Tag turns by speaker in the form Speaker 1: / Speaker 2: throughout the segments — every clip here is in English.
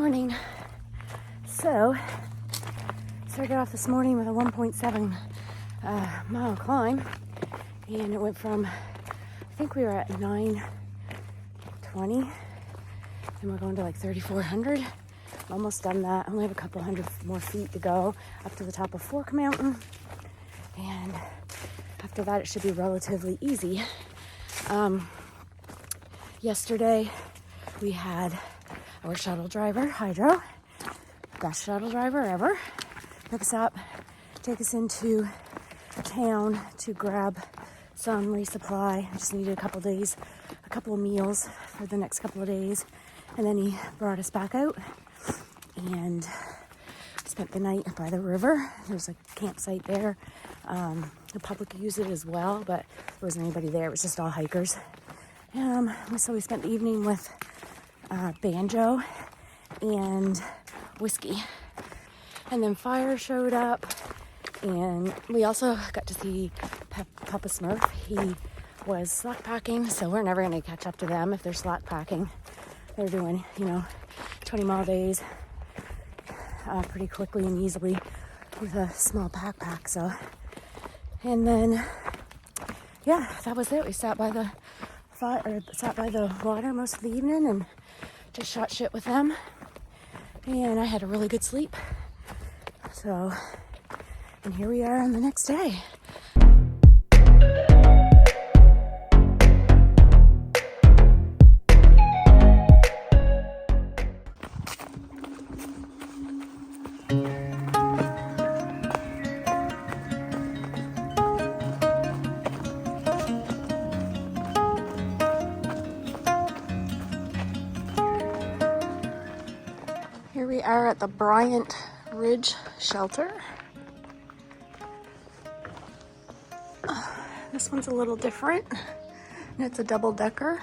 Speaker 1: Morning. So, started off this morning with a 1.7 mile climb, and it went from, I think we were at 920, and we're going to like 3,400. Almost done that. I only have a couple hundred more feet to go up to the top of Fork Mountain, and after that it should be relatively easy. Yesterday we had our shuttle driver, Hydro, best shuttle driver ever, pick us up, take us into town to grab some resupply. I just needed a couple of meals for the next couple of days, and then he brought us back out and spent the night by the river. There's a campsite there. The public used it as well, but there wasn't anybody there. It was just all hikers. So we spent the evening with banjo and whiskey. And then fire showed up, and we also got to see Papa Smurf. He was slack packing, so we're never going to catch up to them if they're slack packing. They're doing, 20-mile days pretty quickly and easily with a small backpack. So, and then, yeah, that was it. We sat by the water most of the evening and just shot shit with them, and I had a really good sleep. So, and here we are on the next day. Here we are at the Bryant Ridge Shelter. This one's a little different, and it's a double-decker.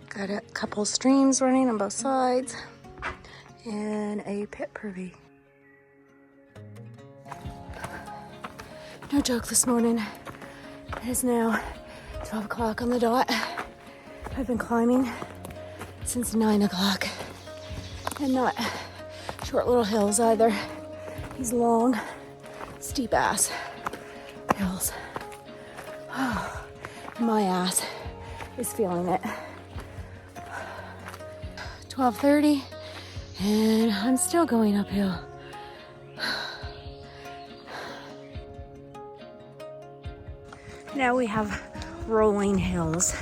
Speaker 1: Got a couple streams running on both sides, and a pit privy. No joke, this morning it is now 12 o'clock on the dot. I've been climbing since 9 o'clock, and not short little hills either. These long, steep ass hills. Oh, my ass is feeling it. 12:30, and I'm still going uphill. Now we have rolling hills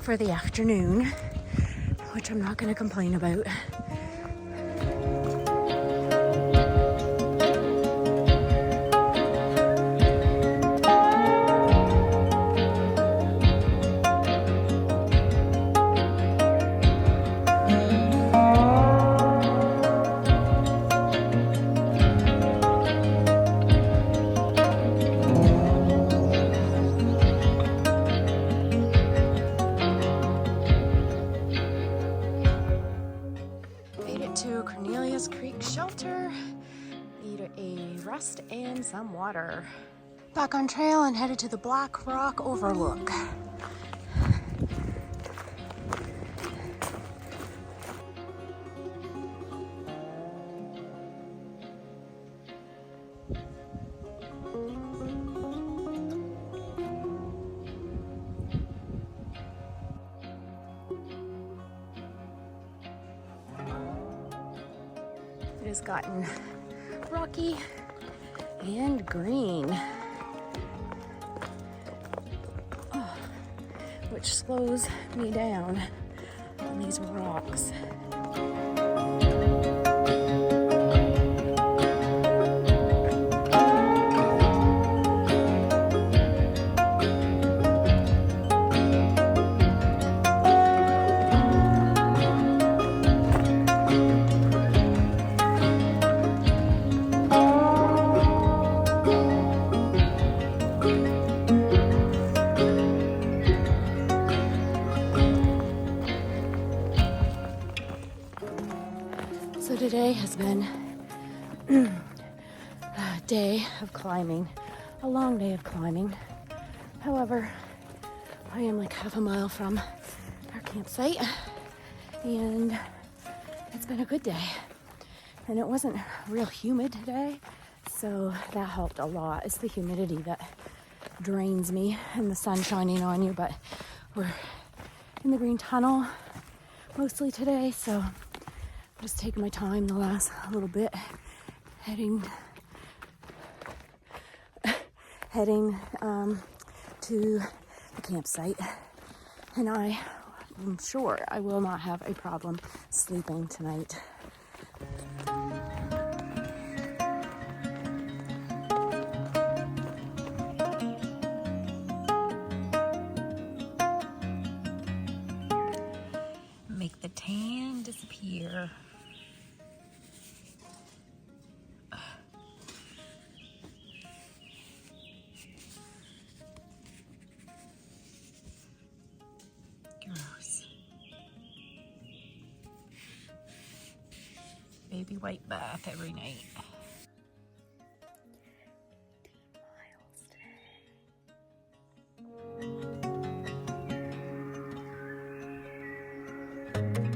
Speaker 1: for the afternoon, which I'm not going to complain about. To Cornelius Creek Shelter, need a rest and some water. Back on trail and headed to the Black Rock overlook. It has gotten rocky and green, which slows me down on these rocks. So today has been day of climbing, a long day of climbing. However, I am like half a mile from our campsite, and it's been a good day. And it wasn't real humid today, so that helped a lot. It's the humidity that drains me and the sun shining on you, but we're in the green tunnel mostly today, so I'm just taking my time the last little bit, heading to the campsite, and I am sure I will not have a problem sleeping tonight. Make the tan disappear. Gross. Baby white bath every night. Miles today.